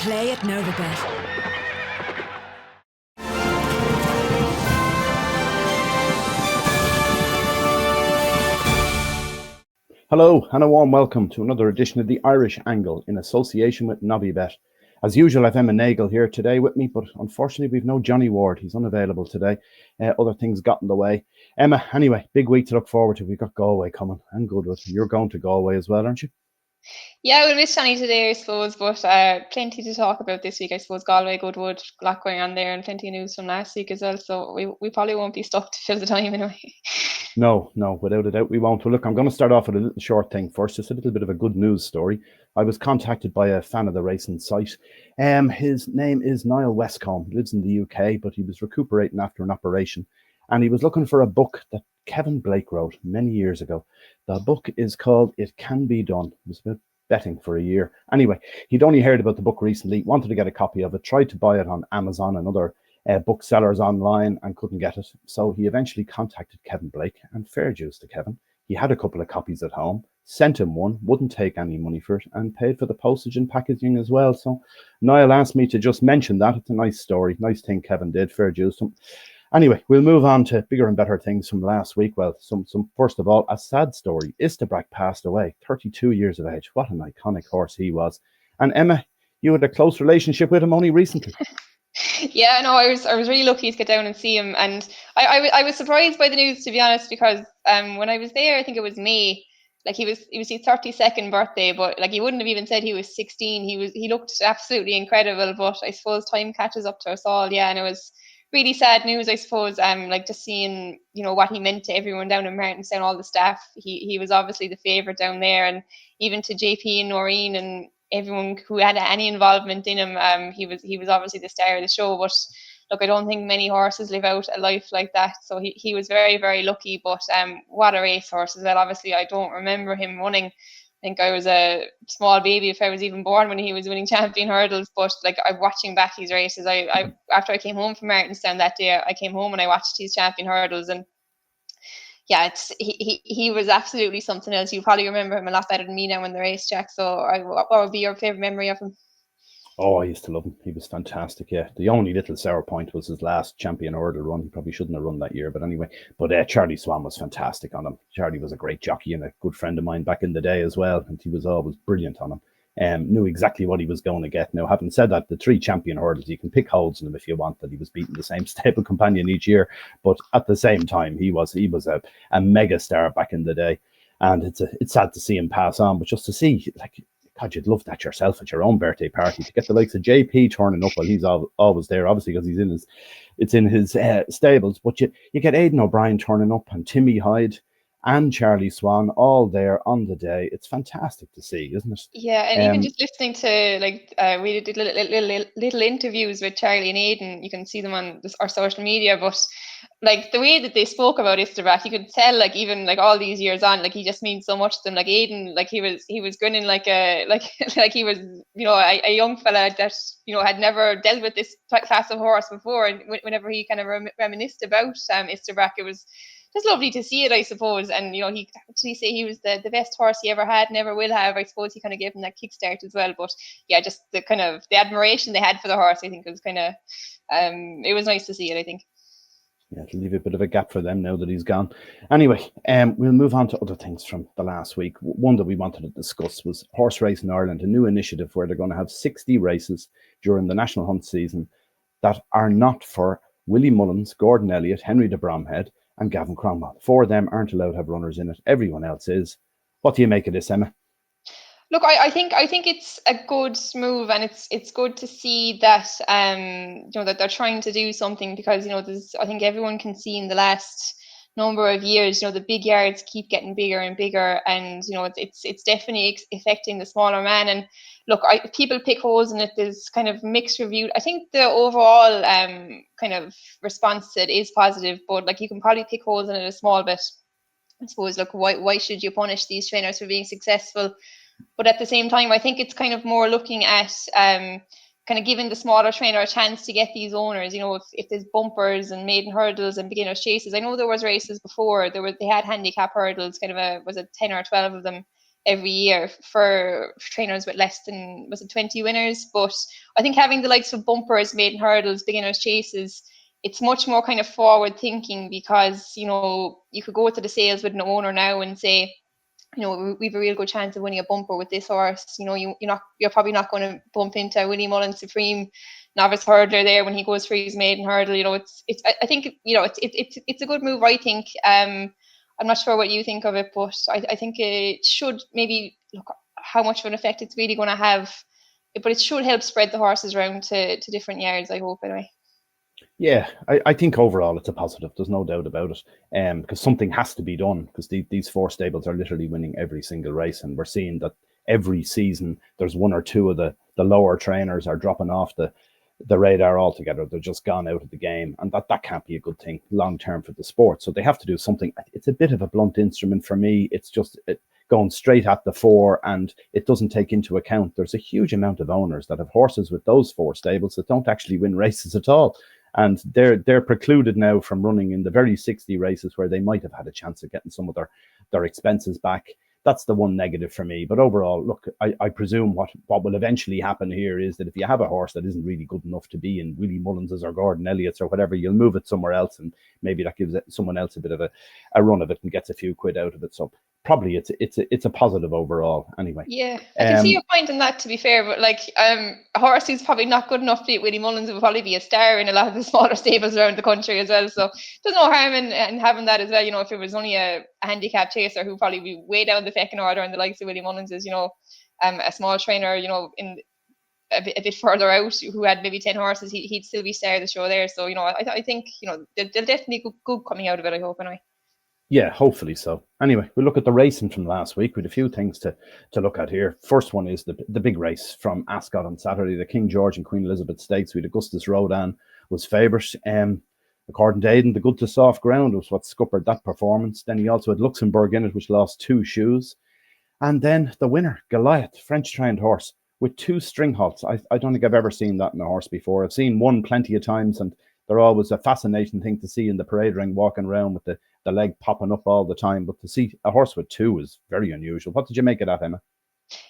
Play at Novabet. Hello and a warm welcome to another edition of the Irish Angle in association with Novibet. As usual, I've Emma Nagle here today with me, but unfortunately we've no Johnny Ward. He's unavailable today. Other things got in the way. Emma, anyway, big week to look forward to. We've got Galway coming and Goodwood. You're going to Galway as well, aren't you? Yeah, we'll miss Johnny today, I suppose, but plenty to talk about this week, I suppose. Galway, Goodwood, a lot going on there, and plenty of news from last week as well, so we probably won't be stuck to fill the time anyway. No, without a doubt we won't. Well, look, I'm going to start off with a little short thing first, just a little bit of a good news story. I was contacted by a fan of the racing site. His name is Niall Westcombe. He lives in the UK, but he was recuperating after an operation, and he was looking for a book that Kevin Blake wrote many years ago. The book is called It Can Be Done. It was about betting for a year. Anyway, he'd only heard about the book recently, wanted to get a copy of it, tried to buy it on Amazon and other booksellers online and couldn't get it. So he eventually contacted Kevin Blake, and fair dues to Kevin. He had a couple of copies at home, sent him one, wouldn't take any money for it, and paid for the postage and packaging as well. So Niall asked me to just mention that. It's a nice story, nice thing Kevin did, fair dues to him. Anyway, we'll move on to bigger and better things from last week. Well, some first of all, a sad story. Istebrak passed away, 32 years of age. What an iconic horse he was. And Emma, you had a close relationship with him only recently. Yeah, no, I was really lucky to get down and see him, and I was surprised by the news, to be honest, because when I was there, I think it was May. Like he was his 32nd birthday, but like he wouldn't have even said he was 16. He looked absolutely incredible, but I suppose time catches up to us all. Yeah, and it was really sad news, I suppose. Like just seeing what he meant to everyone down in Martinstown, all the staff. He was obviously the favourite down there, and even to JP and Noreen and everyone who had any involvement in him. He was obviously the star of the show. But look, I don't think many horses live out a life like that. So he was very, very lucky. But what a racehorse as well. Obviously, I don't remember him running. I think I was a small baby if I was even born when he was winning champion hurdles. But like I'm watching back his races. I after I came home from Martinstown that day, I came home and I watched his champion hurdles, and yeah, he was absolutely something else. You probably remember him a lot better than me now in the racetrack. So what would be your favourite memory of him? Oh, I used to love him. He was fantastic, yeah. The only little sour point was his last champion hurdle run. He probably shouldn't have run that year, but anyway. But Charlie Swan was fantastic on him. Charlie was a great jockey and a good friend of mine back in the day as well, and he was always brilliant on him. Knew exactly what he was going to get. Now, having said that, the 3 champion hurdles, you can pick holes in them if you want, that he was beating the same stable companion each year. But at the same time, he was a mega star back in the day. And it's sad to see him pass on, but just to see, like, God, you'd love that yourself at your own birthday party, to get the likes of JP turning up while he's always there, obviously because it's in his stables. But you get Aidan O'Brien turning up and Timmy Hyde and Charlie Swan all there on the day. It's fantastic to see, isn't it? Yeah, and even just listening to we did little interviews with Charlie and Aidan. You can see them on our social media, but like the way that they spoke about Istebrak, you could tell like even like all these years on, like he just means so much to them. Like Aidan, like he was grinning like like he was a young fella that had never dealt with this class of horse before, and whenever he kind of reminisced about Istebrak, it was just lovely to see it, I suppose. And he actually say he was the best horse he ever had, never will have. I suppose he kind of gave him that kickstart as well. But yeah, just the kind of the admiration they had for the horse, I think was kind of it was nice to see it, I think. Yeah, it'll leave a bit of a gap for them now that he's gone. Anyway, we'll move on to other things from the last week. One that we wanted to discuss was Horse Racing Ireland, a new initiative where they're going to have 60 races during the National Hunt season that are not for Willie Mullins, Gordon Elliott, Henry de Bromhead, and Gavin Cromwell. 4 of them aren't allowed to have runners in it. Everyone else is. What do you make of this, Emma? Look, I think it's a good move, and it's good to see that that they're trying to do something, because I think everyone can see in the last number of years the big yards keep getting bigger and bigger, and it's definitely affecting the smaller man. And look, people pick holes in it. There's kind of mixed review. I think the overall kind of response to it is positive, but like you can probably pick holes in it a small bit. I suppose, look, why should you punish these trainers for being successful? But at the same time, I think it's kind of more looking at kind of giving the smaller trainer a chance to get these owners. If there's bumpers and maiden hurdles and beginners chases. I know there was races before. They had handicap hurdles, kind of was it 10 or 12 of them every year for trainers with less than, was it 20 winners? But I think having the likes of bumpers, maiden hurdles, beginners chases, it's much more kind of forward thinking, because, you know, you could go to the sales with an owner now and say, you know, we've a real good chance of winning a bumper with this horse. You know, you're probably not going to bump into Willie Mullins Supreme novice hurdler there when he goes for his maiden hurdle. You know, I think, you know, it's a good move, I think. I'm not sure what you think of it, but I think it should maybe look how much of an effect it's really going to have, but it should help spread the horses around to different yards, I hope, anyway. Yeah, I think overall it's a positive. There's no doubt about it. Because something has to be done, because these four stables are literally winning every single race, and we're seeing that every season there's one or two of the lower trainers are dropping off the radar altogether. They're just gone out of the game, and that can't be a good thing long term for the sport. So they have to do something. It's a bit of a blunt instrument for me. It's just going straight at the four, and it doesn't take into account there's a huge amount of owners that have horses with those four stables that don't actually win races at all. And they're precluded now from running in the very 60 races where they might have had a chance of getting some of their expenses back. That's the one negative for me. But overall, look, I presume what will eventually happen here is that if you have a horse that isn't really good enough to be in Willie Mullins's or Gordon Elliott's or whatever, you'll move it somewhere else, and maybe that gives someone else a bit of a run of it and gets a few quid out of it. So probably it's a positive overall anyway. Yeah, I can see your point in that, to be fair, but like a horse who's probably not good enough to beat Willie Mullins would probably be a star in a lot of the smaller stables around the country as well. So there's no harm in having that as well. You know, if it was only a handicap chaser who'd probably be way down the pecking order, and the likes of Willie Mullins is, you know, a small trainer, you know, in a bit further out, who had maybe 10 horses, he'd still be star of the show there. So, you know, I think, you know, there'll definitely be good coming out of it, I hope, anyway. Yeah, hopefully so. Anyway, we'll look at the racing from last week. We had a few things to look at here. First one is the big race from Ascot on Saturday, the King George and Queen Elizabeth Stakes. We had Augustus Rodin was favourite. According to Aidan, the good to soft ground was what scuppered that performance. Then he also had Luxembourg in it, which lost 2 shoes. And then the winner, Goliath, French-trained horse, with 2 string halts. I don't think I've ever seen that in a horse before. I've seen one plenty of times, and they're always a fascinating thing to see in the parade ring, walking around with the leg popping up all the time. But to see a horse with 2 is very unusual. What did you make of that, Emma?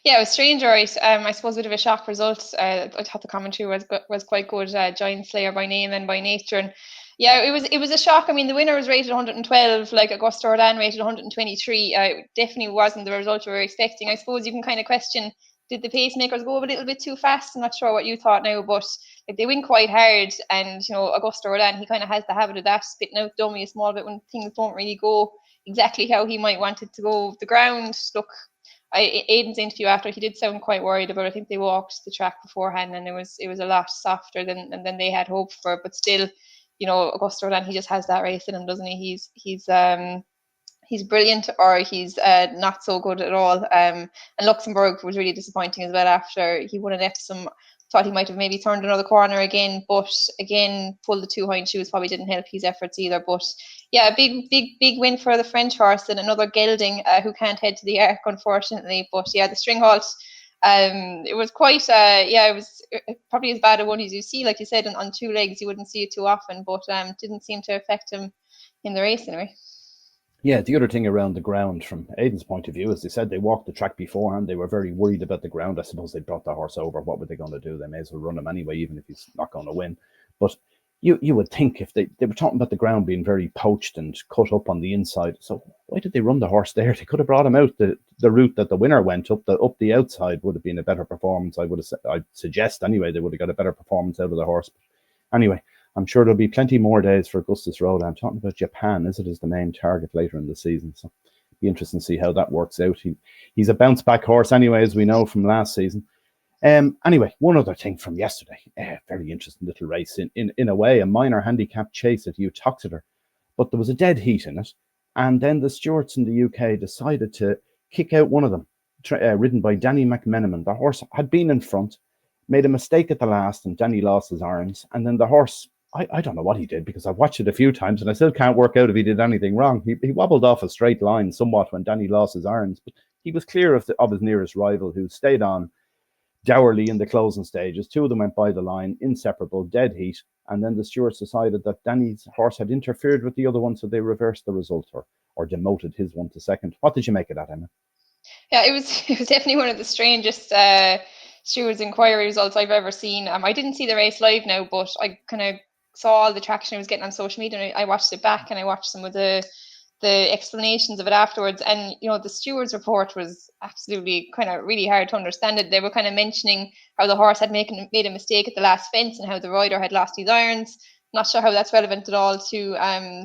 Yeah, it was strange, right? I suppose a bit of a shock result. I thought the commentary was quite good. Giant Slayer by name and by nature, and yeah, it was a shock. I mean, the winner was rated 112, like Auguste Rodin rated 123. It definitely wasn't the result we were expecting. I suppose you can kind of question, did the pacemakers go a little bit too fast? I'm not sure what you thought now, but like, they win quite hard, and you know, Auguste Rodin, he kind of has the habit of that, spitting out dummy a small bit when things don't really go exactly how he might want it to go. The ground, look, Aidan's interview after, he did sound quite worried about it. I think they walked the track beforehand, and it was a lot softer than they had hoped for. But still, you know, Auguste Rodin, he just has that race in him, doesn't he? He's brilliant, or he's not so good at all. And Luxembourg was really disappointing as well after he won an Epsom. Thought he might have maybe turned another corner again, but again, pulled the 2 hind shoes, probably didn't help his efforts either. But yeah, big win for the French horse, and another gelding who can't head to the Arc, unfortunately. But yeah, the string halt, it was quite, it was probably as bad a one as you see, like you said, on 2 legs. You wouldn't see it too often, but didn't seem to affect him in the race anyway. Yeah, the other thing around the ground from Aidan's point of view is they said they walked the track beforehand. They were very worried about the ground. I suppose they brought the horse over. What were they going to do? They may as well run him anyway, even if he's not going to win. But you would think if they were talking about the ground being very poached and cut up on the inside. So why did they run the horse there? They could have brought him out the route that the winner went up. The outside would have been a better performance. I'd suggest anyway they would have got a better performance out of the horse. But anyway, I'm sure there'll be plenty more days for Augustus Rodin. I'm talking about Japan, as the main target later in the season. So it'll be interesting to see how that works out. He's a bounce back horse anyway, as we know from last season. Anyway, one other thing from yesterday, very interesting little race in a way, a minor handicap chase at Uttoxeter, but there was a dead heat in it, and then the stewards in the UK decided to kick out one of them, ridden by Danny McMenamin. The horse had been in front, made a mistake at the last, and Danny lost his irons, and then the horse, I don't know what he did, because I've watched it a few times and I still can't work out if he did anything wrong. He wobbled off a straight line somewhat when Danny lost his irons, but he was clear of his nearest rival, who stayed on dourly in the closing stages. 2 of them went by the line, inseparable, dead heat, and then the stewards decided that Danny's horse had interfered with the other one, so they reversed the result, or demoted his one to second. What did you make of that, Emma? Yeah, it was definitely one of the strangest stewards inquiry results I've ever seen. I didn't see the race live now, but I kind of saw all the traction it was getting on social media, and I watched it back, and I watched some of the explanations of it afterwards. And the steward's report was absolutely kind of really hard to understand. It. They were kind of mentioning how the horse had made a mistake at the last fence, and how the rider had lost his irons. Not sure how that's relevant at all to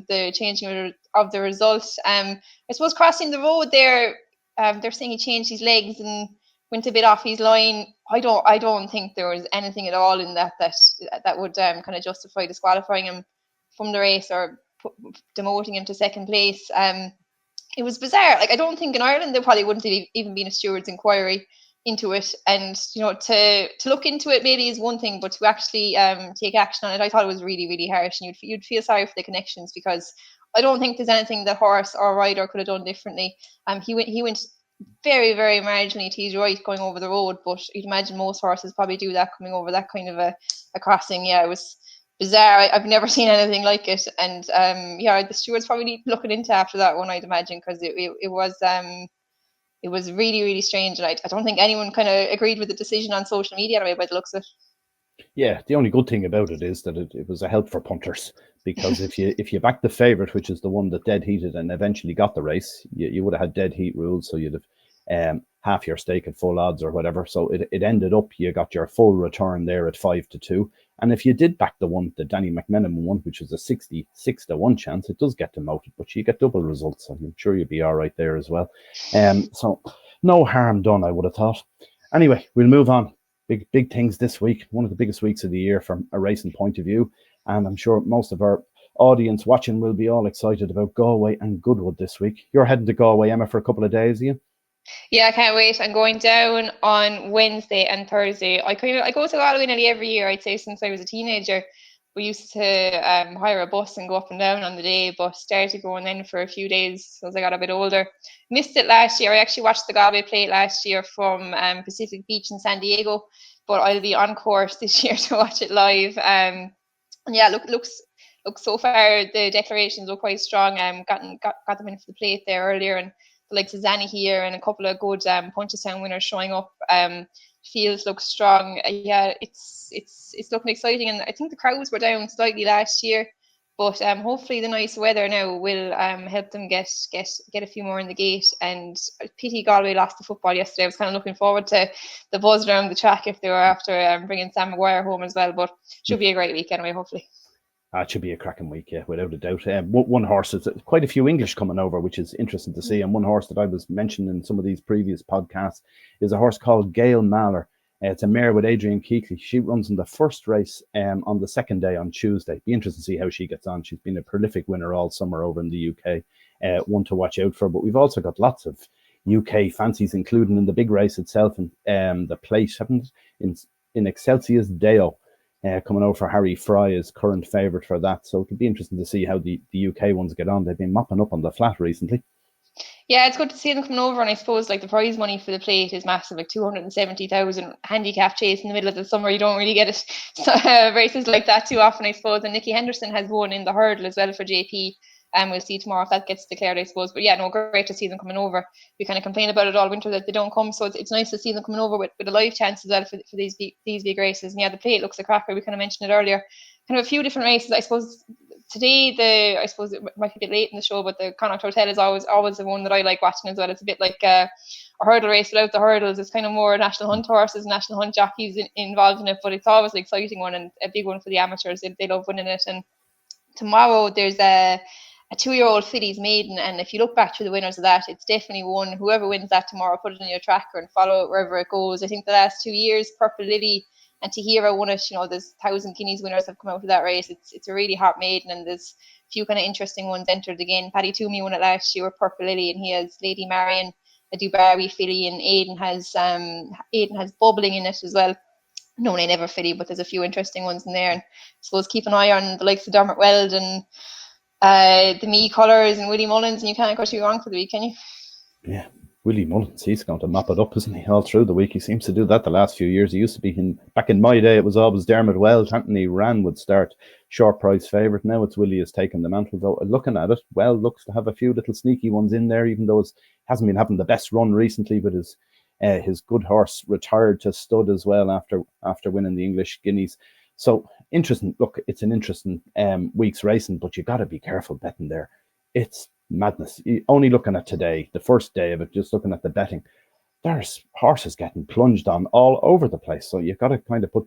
the changing of the result. I suppose crossing the road there, they're saying he changed his legs and went a bit off his line. I don't think there was anything at all in that would kind of justify disqualifying him from the race or demoting him to second place. It was bizarre. Like, I don't think in Ireland there probably wouldn't have even been a steward's inquiry into it, and to look into it maybe is one thing, but to actually take action on it, I thought it was really, really harsh, and you'd feel sorry for the connections, because I don't think there's anything that horse or rider could have done differently. He went very, very marginally to his right going over the road, but you'd imagine most horses probably do that coming over that kind of a crossing. Yeah, it was bizarre. I've never seen anything like it, and the stewards probably need looking into after that one, I'd imagine, because it was really, really strange, and I don't think anyone kind of agreed with the decision on social media anyway, by the looks of it. Yeah, the only good thing about it is that it was a help for punters, because if you back the favourite, which is the one that dead heated and eventually got the race, you would have had dead heat rules, so you'd have half your stake at full odds or whatever. So it ended up you got your full return there at 5-2. And if you did back the Danny McMenamin one, which was a 66-1 chance, it does get demoted, but you get double results. So I'm sure you'd be all right there as well. So no harm done, I would have thought. Anyway, we'll move on. Big things this week. One of the biggest weeks of the year from a racing point of view. And I'm sure most of our audience watching will be all excited about Galway and Goodwood this week. You're heading to Galway, Emma, for a couple of days, are you? Yeah, I can't wait. I'm going down on Wednesday and Thursday. I go to Galway nearly every year, I'd say, since I was a teenager. We used to hire a bus and go up and down on the day, but started going then for a few days as I got a bit older. Missed it last year. I actually watched the Galway plate last year from Pacific Beach in San Diego, but I'll be on course this year to watch it live. And yeah, looks so far the declarations look quite strong. Got them in for the plate there earlier, and the likes of Zanny here and a couple of good Punchestown winners showing up. Fields look strong. Yeah, it's looking exciting, and I think the crowds were down slightly last year, but hopefully the nice weather now will help them get a few more in the gate. And pity Galway lost the football yesterday. I was kind of looking forward to the buzz around the track if they were after bringing Sam Maguire home as well, but should be a great week anyway, hopefully. It should be a cracking week, yeah, without a doubt. One horse, is quite a few English coming over, which is interesting to see. And one horse that I was mentioning in some of these previous podcasts is a horse called Gail Mahler. It's a mare with Adrian Keekly. She runs in the first race on the second day on Tuesday. Be interesting to see how she gets on. She's been a prolific winner all summer over in the UK. One to watch out for. But we've also got lots of UK fancies, including in the big race itself, and the plate in Excelsior's Deo. Coming over for Harry Fry is current favourite for that. So it could be interesting to see how the UK ones get on. They've been mopping up on the flat recently. Yeah, it's good to see them coming over, and I suppose like the prize money for the plate is massive, like 270,000 handicap chase in the middle of the summer. You don't really get it races like that too often, I suppose. And Nicky Henderson has won in the hurdle as well for JP. And we'll see tomorrow if that gets declared, I suppose. But yeah, no, great to see them coming over. We kind of complain about it all winter that they don't come, so it's nice to see them coming over with a live chance as well for these big races. And yeah, the plate looks a cracker. We kind of mentioned it earlier. Kind of a few different races. I suppose today I suppose it might be a bit late in the show, but the Connacht Hotel is always the one that I like watching as well. It's a bit like a hurdle race without the hurdles. It's kind of more national hunt horses, national hunt jockeys involved in it, but it's always an exciting one and a big one for the amateurs. They love winning it. And tomorrow there's a 2-year-old fillies maiden, and if you look back through the winners of that, it's definitely one. Whoever wins that tomorrow, put it in your tracker and follow it wherever it goes. I think the last 2 years, Purple Lily and Tahira won it. There's 1,000 guineas winners have come out of that race. It's a really hot maiden, and there's a few kind of interesting ones entered again. Paddy Toomey won it last year with Purple Lily, and he has Lady Marion, a Dubarry filly, and Aidan has Bubbling in it as well. No name ever filly, but there's a few interesting ones in there. And I suppose keep an eye on the likes of Dermot Weld and the Me Colours and Willie Mullins, and you can't go too wrong for the week, can you? Yeah, Willie Mullins, he's going to mop it up, isn't he, all through the week? He seems to do that the last few years. He used to be, back in my day, it was always Dermot Wells. Anthony Rand would start, short price favourite. Now it's Willie has taken the mantle, though. Looking at it, well, looks to have a few little sneaky ones in there, even though it hasn't been having the best run recently, but his good horse retired to stud as well after winning the English Guineas. So interesting. Look, it's an interesting week's racing, but you got to be careful betting there. It's madness. Only looking at today, the first day of it, just looking at the betting, there's horses getting plunged on all over the place. So you've got to kind of put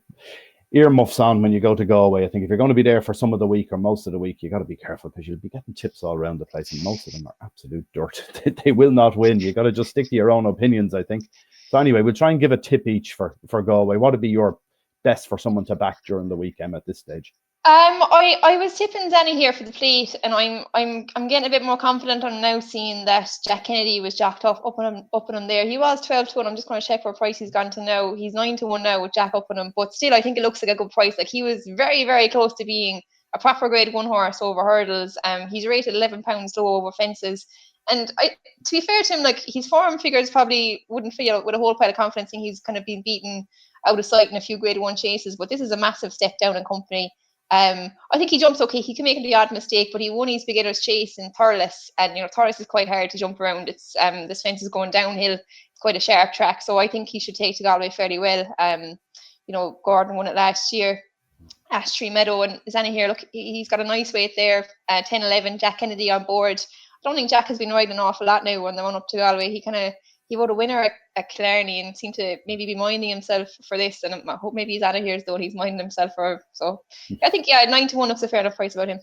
earmuffs on when you go to Galway. I think if you're going to be there for some of the week or most of the week, you got to be careful, because you'll be getting tips all around the place, and most of them are absolute dirt. They will not win. You got to just stick to your own opinions, I think. So anyway, we'll try and give a tip each for Galway. What would be your best for someone to back during the week, Emma, at this stage? I was tipping Danny here for the fleet, and I'm getting a bit more confident on now, seeing that Jack Kennedy was jacked up on him there. He was 12-1. I'm just going to check what price he's gone to now. He's 9-1 now with Jack up on him, but still, I think it looks like a good price. Like, he was very, very close to being a proper Grade 1 horse over hurdles. He's rated £11 low over fences. And to be fair to him, like, his form figures probably wouldn't fill with a whole pile of confidence. He's kind of been beaten out of sight in a few Grade 1 chases, but this is a massive step down in company. I think he jumps okay. He can make the odd mistake, but he won his beginner's chase in Thurles, and Thurles is quite hard to jump around. It's this fence is going downhill. It's quite a sharp track, so I think he should take to Galway fairly well. Gordon won it last year. Ash Tree Meadow and Zanny here. Look, he's got a nice weight there. 10-11. Jack Kennedy on board. I don't think Jack has been riding an awful lot now on the run up to Galway. He wrote a winner at Killarney and seemed to maybe be minding himself for this. And I hope maybe he's out of here though. He's minding himself for. So I think 9-1 looks a fair enough price about him.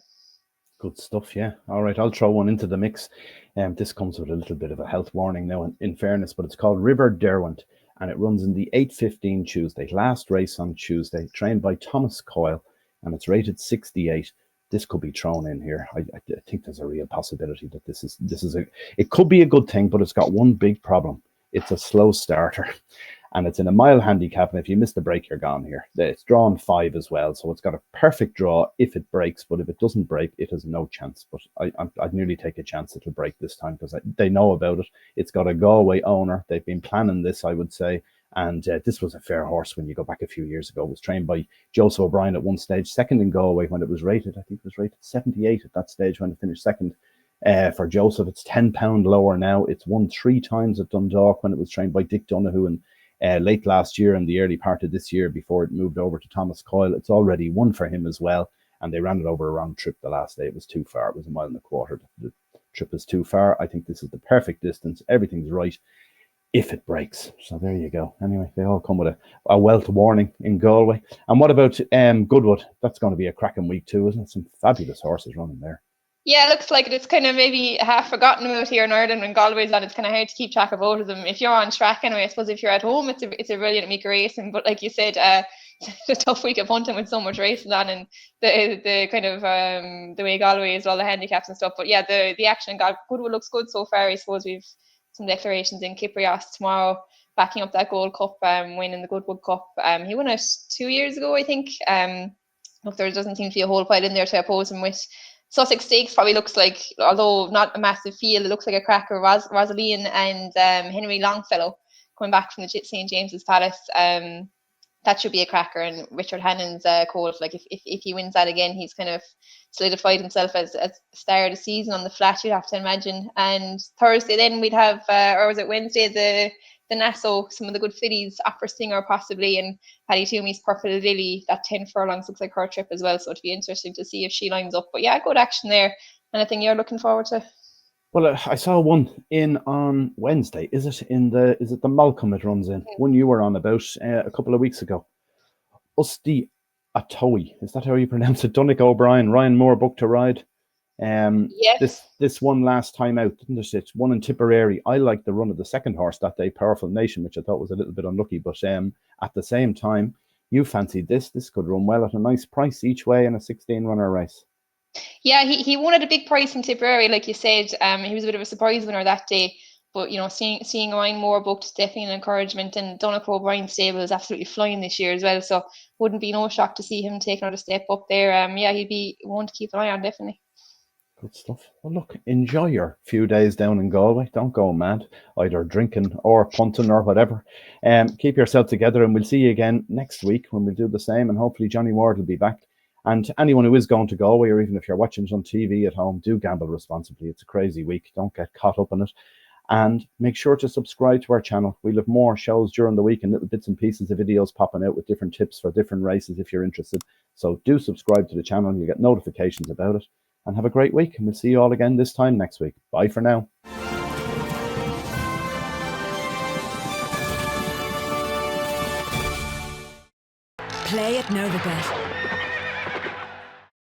Good stuff, yeah. All right, I'll throw one into the mix. This comes with a little bit of a health warning now, in fairness, but it's called River Derwent, and it runs in the 8:15 Tuesday. Last race on Tuesday, trained by Thomas Coyle, and it's rated 68. This could be thrown in here. I think there's a real possibility that it could be a good thing, but it's got one big problem. It's a slow starter, and it's in a mile handicap, and if you miss the break, you're gone here. It's drawn 5 as well, so it's got a perfect draw if it breaks, but if it doesn't break, it has no chance. But I'd nearly take a chance it'll break this time, because they know about it. It's got a Galway owner. They've been planning this, I would say. And this was a fair horse when you go back a few years ago. It was trained by Joseph O'Brien at one stage, second in Galway when it was rated. I think it was rated 78 at that stage when it finished second for Joseph. It's £10 lower now. It's won 3 times at Dundalk when it was trained by Dick Donoghue in late last year and the early part of this year before it moved over to Thomas Coyle. It's already won for him as well. And they ran it over a round trip the last day. It was too far. It was 1.25 miles. The trip is too far. I think this is the perfect distance. Everything's right. If it breaks. So there you go. Anyway, they all come with a wealth warning in Galway. And what about Goodwood? That's going to be a cracking week too, isn't it? Some fabulous horses running there. Yeah, it looks like it's kind of maybe half forgotten about here in Ireland when Galway's on. It's kind of hard to keep track of all of them. If you're on track anyway, I suppose if you're at home, it's a brilliant week of racing. But like you said, it's a tough week of hunting with so much racing on, and the kind of the way Galway is, all the handicaps and stuff. But yeah, the action in Goodwood looks good so far. I suppose we've some declarations in Kiprios tomorrow, backing up that Gold Cup win in the Goodwood Cup. He won it 2 years ago, I think. Look, there doesn't seem to be a whole pile in there to oppose him with. Sussex Stakes probably looks like, although not a massive field, it looks like a cracker. Rosaline and Henry Longfellow coming back from the St. James's Palace. That should be a cracker. And Richard Hannon's colt, like if he wins that again, he's kind of solidified himself as star of the season on the flat, you'd have to imagine. And Thursday then we'd have, or was it Wednesday, the Nassau, some of the good fillies, Opera Singer possibly, and Paddy Toomey's Purple Lily. That 10 furlongs looks like her trip as well, so it'd be interesting to see if she lines up. But yeah, good action there. Anything you're looking forward to? Well, I saw one in on Wednesday. Is it the Malcolm it runs in? One you were on about a couple of weeks ago. Usti Atoy, is that how you pronounce it? Donnick O'Brien, Ryan Moore booked to ride. Yes. This one last time out, didn't it? It's one in Tipperary. I liked the run of the second horse that day, Powerful Nation, which I thought was a little bit unlucky. But at the same time, you fancied this. This could run well at a nice price each way in a 16-runner race. Yeah, he won at a big price in Tipperary, like you said. He was a bit of a surprise winner that day. But, seeing Ryan Moore booked is definitely an encouragement. And Donnacha O'Brien's stable is absolutely flying this year as well. So wouldn't be no shock to see him take another step up there. He'd be one to keep an eye on, definitely. Good stuff. Well, look, enjoy your few days down in Galway. Don't go mad, either drinking or punting or whatever. Keep yourself together, and we'll see you again next week when we'll do the same. And hopefully Johnny Ward will be back. And anyone who is going to Galway, or even if you're watching it on TV at home, do gamble responsibly. It's a crazy week. Don't get caught up in it. And make sure to subscribe to our channel. We'll have more shows during the week and little bits and pieces of videos popping out with different tips for different races if you're interested. So do subscribe to the channel and you'll get notifications about it. And have a great week. And we'll see you all again this time next week. Bye for now. Play at Novibet.